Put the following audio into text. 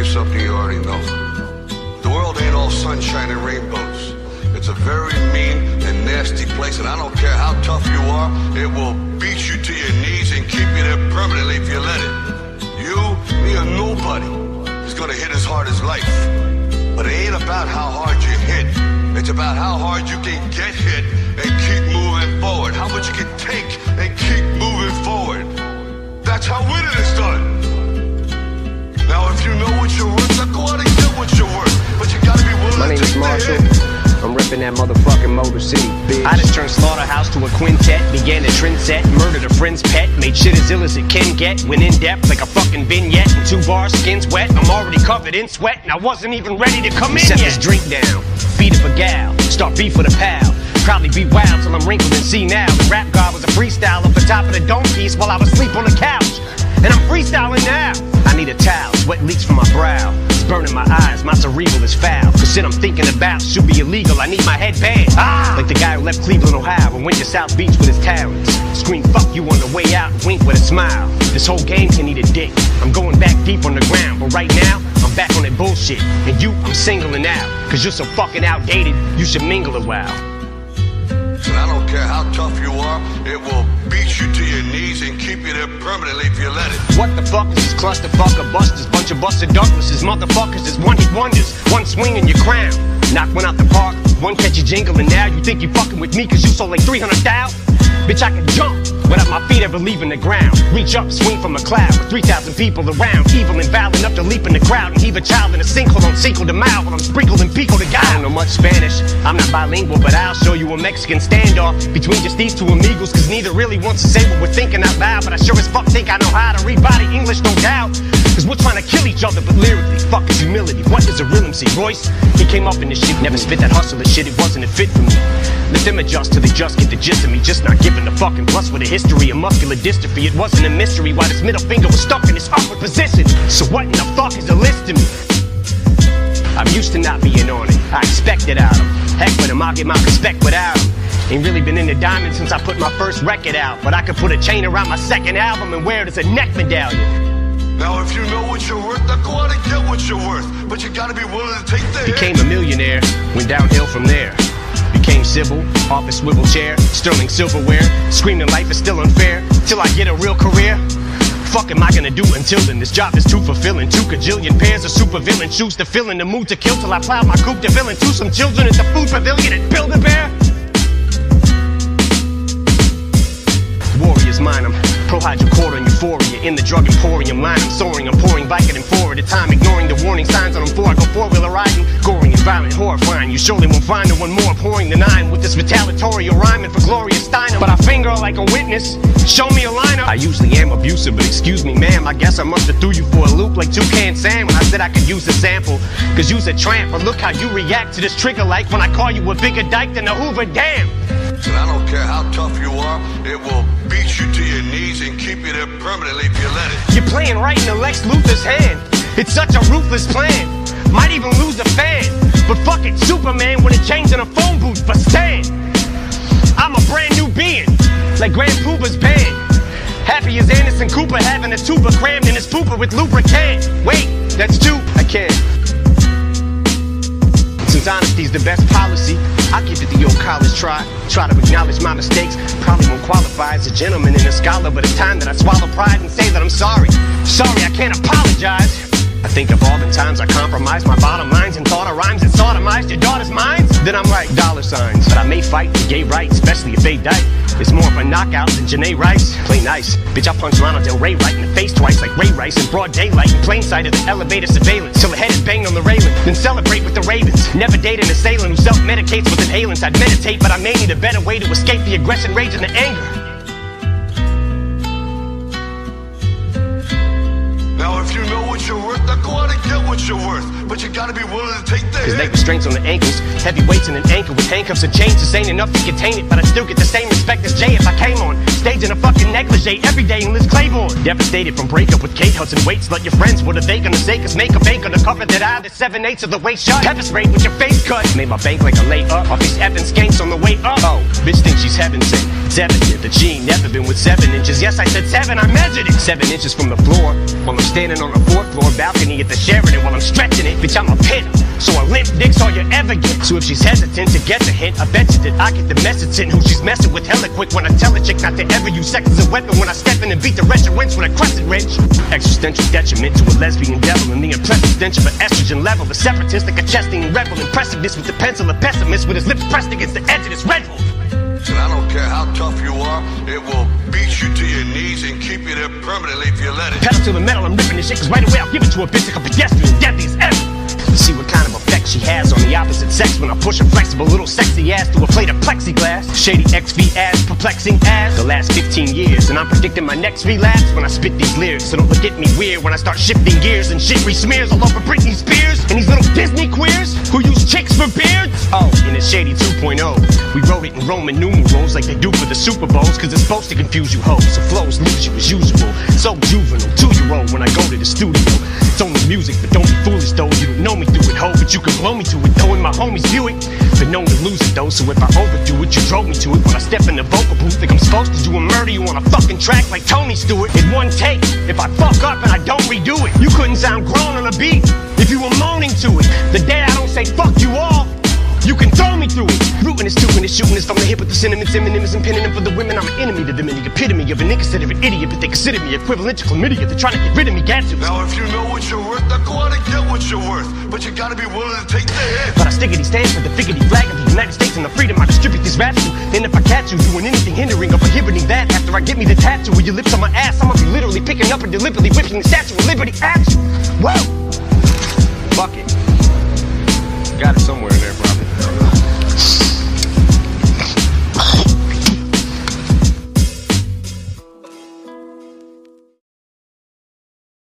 something you already know. The world ain't all sunshine and rainbows. It's a very mean and nasty place, and I don't care how tough you are, it will beat you to your knees and keep you there permanently if you let it. You, me, or nobody is gonna hit as hard as life. But it ain't about how hard you hit. It's about how hard you can get hit and keep moving forward. How much you can take and keep moving forward. That's how winning is done. Now if you know what you're worth, now go out and get what you're worth. But you gotta be willing to take the hit. I'm ripping that motherfucking Motor City, bitch. I just turned Slaughterhouse to a quintet, began a trend set, murdered a friend's pet, made shit as ill as it can get, went in depth like a fucking vignette, and 2 bars, skin's wet, I'm already covered in sweat, and I wasn't even ready to come in yet. Set this drink down, feed up a gal, start beef with a pal, probably be wild till I'm wrinkled and see now. The rap god was a freestyle up the top of the dome piece while I was asleep on the couch, and I'm freestyling now. I need a towel, sweat leaks from my brow, it's burning my eyes, my cerebral is foul, cause shit I'm thinking about should be illegal, I need my head banned. Like the guy who left Cleveland, Ohio and went to South Beach with his talents. Scream fuck you on the way out, wink with a smile. This whole game can eat a dick, I'm going back deep on the ground, but right now, I'm back on that bullshit. And you, I'm singling out, cause you're so fucking outdated, you should mingle a while. And I don't care how tough you are, it will beat you to your knees and keep you there permanently if you let it. What the fuck is this clusterfuck of busters? Bunch of busted Douglases, motherfuckers is one-hit wonders. One swing and your crown. Knock one out the park, one catch a jingle, and now you think you fucking with me cause you sold like 300,000? Bitch, I can jump without my feet ever leaving the ground. Reach up, swing from a cloud with 3,000 people around. Evil and vile enough to leap in the crowd and heave a child in a sinkhole on Cinco de Mayo while I'm sprinkling pico de gallo. I don't know much Spanish, I'm not bilingual, but I'll show you a Mexican standoff between just these two amigos, cause neither really wants to say what we're thinking out loud, but I sure as fuck think I know how to read body English, no doubt. Cause we're trying to kill each other, but lyrically, fuck is humility. What is a real MC? Royce, he came up in this shit, never spit that hustler shit, it wasn't a fit for me. Let them adjust till they just get the gist of me, just not giving a fucking plus with a history of muscular dystrophy. It wasn't a mystery why this middle finger was stuck in this awkward position. So what in the fuck is a list to me? I'm used to not being on it, I expect it out of him. Heck with him, I'll get my respect without him. Ain't really been into diamonds since I put my first record out, but I could put a chain around my second album and wear it as a neck medallion. Now if you know what you're worth, now go out and get what you're worth. But you gotta be willing to take the hit. Became a millionaire, went downhill from there. Became civil, office swivel chair, sterling silverware, screaming life is still unfair, till I get a real career. Fuck am I gonna do until then? This job is too fulfilling. 2 kajillion pairs of supervillain shoes to fill in the mood to kill till I plow my coupe de ville into some children at the food pavilion and build a bear. Warriors mine 'em, pro hydrochlor and euphoria in the drug emporium line. I'm soaring, I'm pouring Vicodin 4 at a time, ignoring the warning signs on them 4. I go 4-wheeler riding, goring and violent, horrifying. You surely won't find no one more pouring the 9 with this retaliatory rhyming for Gloria Steinem. But I finger like a witness, show me a lineup. I usually am abusive, but excuse me, ma'am, I guess I must have threw you for a loop like Toucan Sam when I said I could use a sample. Cause you's a tramp, but look how you react to this trigger like when I call you a bigger dyke than a Hoover Dam. And I don't care how tough you are, it will beat you to your knees and keep you there permanently if you let it. You're playing right into Lex Luthor's hand. It's such a ruthless plan. Might even lose a fan. But fuck it, Superman wouldn't change in a phone booth, but stand. I'm a brand new being, like Grand Pooba's band. Happy as Anderson Cooper having a tuba crammed in his pooper with lubricant. Wait, that's 2, I can't. Since honesty's the best policy, I'll give it the old college try. Try to acknowledge my mistakes, probably won't qualify as a gentleman and a scholar, but it's time that I swallow pride and say that I'm sorry. Sorry, I can't apologize. I think of all the times I compromised my bottom lines and thought of rhymes and sodomized your daughter's minds. Then I'm like $signs, but I may fight for gay rights, especially if they die. It's more of a knockout than Janae Rice. Play nice, bitch, I punched Lana Del Rey right in the face twice like Ray Rice in broad daylight in plain sight of the elevator surveillance till the head is banged on the railing. Then celebrate with the Ravens. Never date an assailant who self-medicates with inhalants. I'd meditate, but I may need a better way to escape the aggression, rage, and the anger. Now if you know what you're worth, now go out and get what you're worth. but you gotta be willing to take the Cause leg hit. restraints on the ankles, heavy weights in an ankle with handcuffs and chains. This ain't enough to contain it, but I still get the same respect as Jay if I came on stage in a fucking negligee every day in Liz Claiborne. Devastated from breakup with Kate Hudson weights. Let your friends, what are they gonna say? Cause makeup ain't gonna cover that eye. The 7/8 of the way shut. Pepper sprayed with your face cut. Made my bank like a lay up off these effing skanks on the way up. Oh, bitch thinks she's heaven sent. It's evident that she ain't never been with 7 inches. Yes, I said 7, I measured it. 7 inches from the floor while I'm standing on the 4th floor balcony at the Sheraton while I'm stretching it. Bitch, I'm a pimp. So a limp dick's all you ever get. So if she's hesitant to get the hint, I bet you that I get the message in who she's messing with hella quick when I tell a chick not to ever use sex as a weapon when I step in and beat the wretched winch with a crescent wrench. Existential detriment to a lesbian devil and the impressive stench of an estrogen level. The separatist like a chesting rebel. Impressiveness with the pencil, a pessimist with his lips pressed against the edge of this red bull. And I don't care how tough you are, it will beat you to your knees and keep you there permanently if you let it. Pedal to the metal, I'm ripping this shit, cause right away I'll give it to a bitch like a pedestrian, deadly as ever. See what kind of effect she has on the opposite sex when I push a flexible little sexy ass to a plate of plexiglass. Shady XV ass, perplexing ass. The last 15 years, and I'm predicting my next relapse when I spit these lyrics. So don't look at me weird when I start shifting gears and shit re-smears all over Britney Spears and these little Disney queers who use chicks for beards. Oh, and it's Shady 2.0. We wrote it in Roman numerals like they do for the Super Bowls, cause it's supposed to confuse you hoes. So flows lose you as usual. So juvenile, 2-year-old when I go to the studio. It's only music, but don't be foolish though. You don't know me through it, ho, but you can blow me to it though, and my homies view it. Been known to lose it though, so if I overdo it, you drove me to it. When I step in the vocal booth, think I'm supposed to do a murder you on a fucking track like Tony Stewart. In one take, if I fuck up and I don't redo it, you couldn't sound grown on a beat if you were moaning to it. The day I don't say fuck you all, you can throw me through it. Rooting is tooting is shooting is from the hip with the sentiments. Eminem is pinning them for the women. I'm an enemy to them and the epitome of an inconsiderate idiot, but they consider me equivalent to chlamydia. They're trying to get rid of me, gadzooks. Now if you know what you're worth, now go out and get what you're worth. But you gotta be willing to take the hit. But I stickity stand for the figgity flag of the United States and the freedom I distribute these raps to. And if I catch you doing anything hindering or prohibiting that, after I get me the tattoo with your lips on my ass, I'ma be literally picking up and deliberately whipping the Statue of Liberty at you. Whoa! Fuck it. Got it somewhere in there, probably.